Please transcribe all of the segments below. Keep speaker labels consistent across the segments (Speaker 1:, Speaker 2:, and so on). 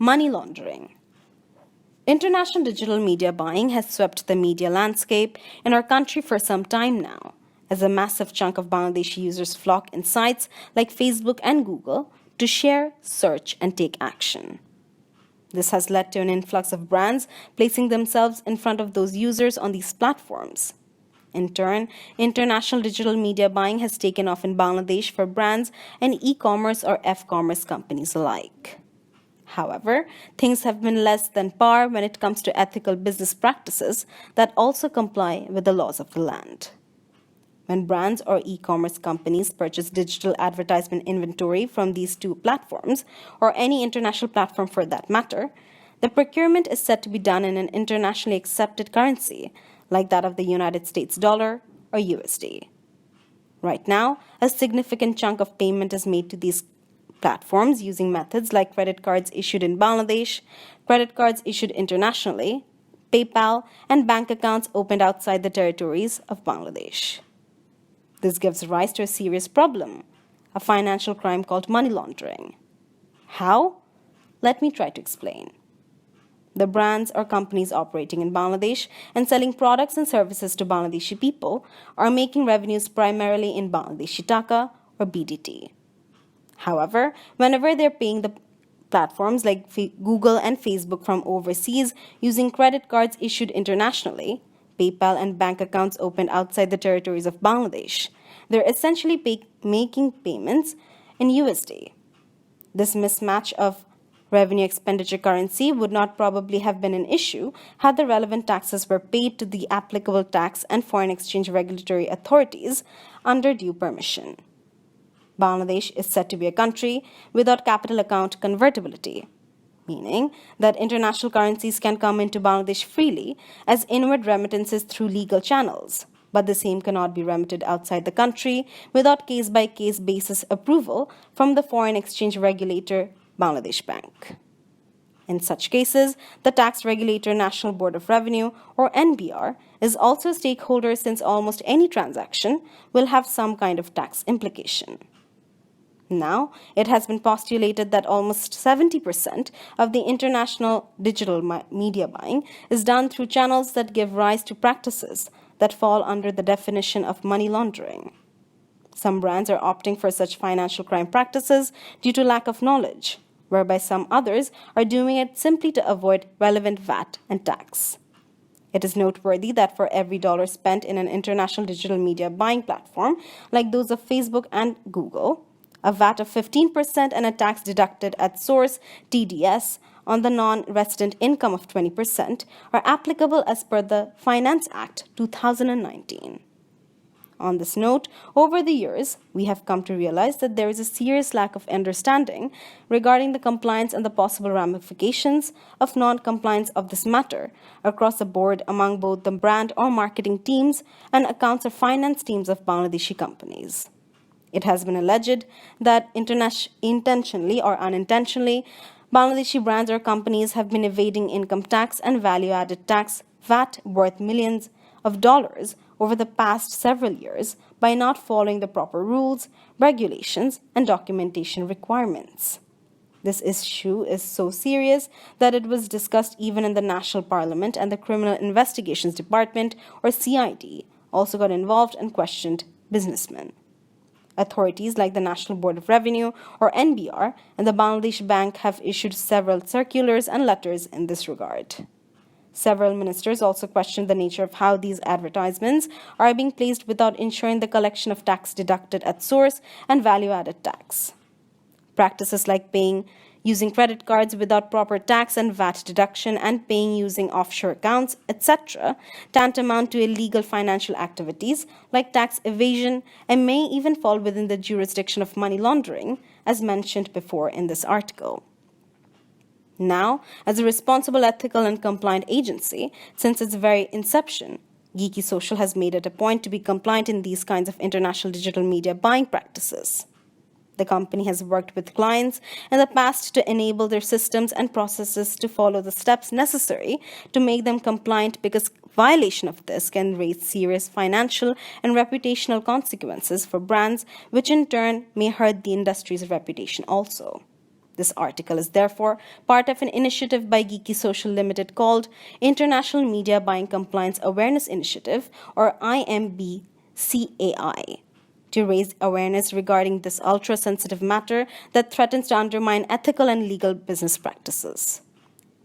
Speaker 1: Money laundering. International digital media buying has swept the media landscape in our country for some time now, as a massive chunk of Bangladeshi users flock in sites like Facebook and Google to share, search, and take action. This has led to an influx of brands placing themselves in front of those users on these platforms. In turn, international digital media buying has taken off in Bangladesh for brands and e-commerce or F-commerce companies alike. However, things have been less than par when it comes to ethical business practices that also comply with the laws of the land. When brands or e-commerce companies purchase digital advertisement inventory from these two platforms, or any international platform for that matter, the procurement is said to be done in an internationally accepted currency, like that of the United States dollar or USD. Right now, a significant chunk of payment is made to these platforms using methods like credit cards issued in Bangladesh, credit cards issued internationally, PayPal, and bank accounts opened outside the territories of Bangladesh. This gives rise to a serious problem, a financial crime called money laundering. How? Let me try to explain. The brands or companies operating in Bangladesh and selling products and services to Bangladeshi people are making revenues primarily in Bangladeshi Taka or BDT. However, whenever they're paying the platforms like Google and Facebook from overseas using credit cards issued internationally, PayPal and bank accounts opened outside the territories of Bangladesh, they're essentially making payments in USD. This mismatch of revenue expenditure currency would not probably have been an issue had the relevant taxes were paid to the applicable tax and foreign exchange regulatory authorities under due permission. Bangladesh is said to be a country without capital account convertibility, meaning that international currencies can come into Bangladesh freely as inward remittances through legal channels, but the same cannot be remitted outside the country without case-by-case basis approval from the foreign exchange regulator, Bangladesh Bank. In such cases, the tax regulator National Board of Revenue, or NBR, is also a stakeholder since almost any transaction will have some kind of tax implication. Now, it has been postulated that almost 70% of the international digital media buying is done through channels that give rise to practices that fall under the definition of money laundering. Some brands are opting for such financial crime practices due to lack of knowledge, whereby some others are doing it simply to avoid relevant VAT and tax. It is noteworthy that for every dollar spent in an international digital media buying platform, like those of Facebook and Google, a VAT of 15% and a tax deducted at source, TDS, on the non-resident income of 20% are applicable as per the Finance Act 2019. On this note, over the years, we have come to realize that there is a serious lack of understanding regarding the compliance and the possible ramifications of non-compliance of this matter across the board among both the brand or marketing teams and accounts or finance teams of Bangladeshi companies. It has been alleged that intentionally or unintentionally, Bangladeshi brands or companies have been evading income tax and value-added tax VAT worth millions of dollars over the past several years by not following the proper rules, regulations, and documentation requirements. This issue is so serious that it was discussed even in the National Parliament, and the Criminal Investigations Department, or CID, also got involved and questioned businessmen. Authorities like the National Board of Revenue, or NBR, and the Bangladesh Bank have issued several circulars and letters in this regard. Several ministers also questioned the nature of how these advertisements are being placed without ensuring the collection of tax deducted at source and value-added tax. Practices like paying using credit cards without proper tax and VAT deduction and paying using offshore accounts, etc., tantamount to illegal financial activities like tax evasion and may even fall within the jurisdiction of money laundering, as mentioned before in this article. Now, as a responsible, ethical, and compliant agency, since its very inception, Geeky Social has made it a point to be compliant in these kinds of international digital media buying practices. The company has worked with clients in the past to enable their systems and processes to follow the steps necessary to make them compliant, because violation of this can raise serious financial and reputational consequences for brands, which in turn may hurt the industry's reputation also. This article is therefore part of an initiative by Geeky Social Limited called International Media Buying Compliance Awareness Initiative, or IMBCAI, to raise awareness regarding this ultra-sensitive matter that threatens to undermine ethical and legal business practices.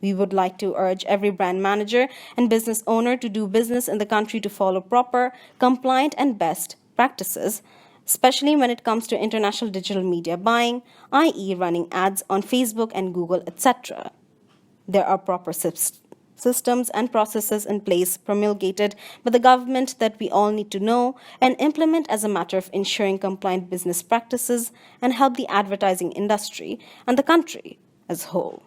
Speaker 1: We would like to urge every brand manager and business owner to do business in the country to follow proper, compliant, and best practices, especially when it comes to international digital media buying, i.e., running ads on Facebook and Google, etc. There are proper systems and processes in place promulgated by the government that we all need to know and implement as a matter of ensuring compliant business practices and help the advertising industry and the country as a whole.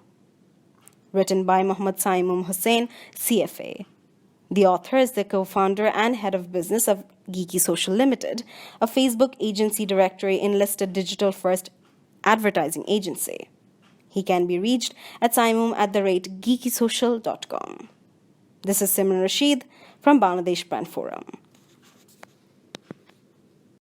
Speaker 1: Written by Mohammad Saimum Hussain, CFA. The author is the co-founder and head of business of Geeky Social Limited, a Facebook agency directory enlisted digital-first advertising agency. He can be reached at saimum@geekysocial.com. This is Simran Rashid from Bangladesh Brand Forum.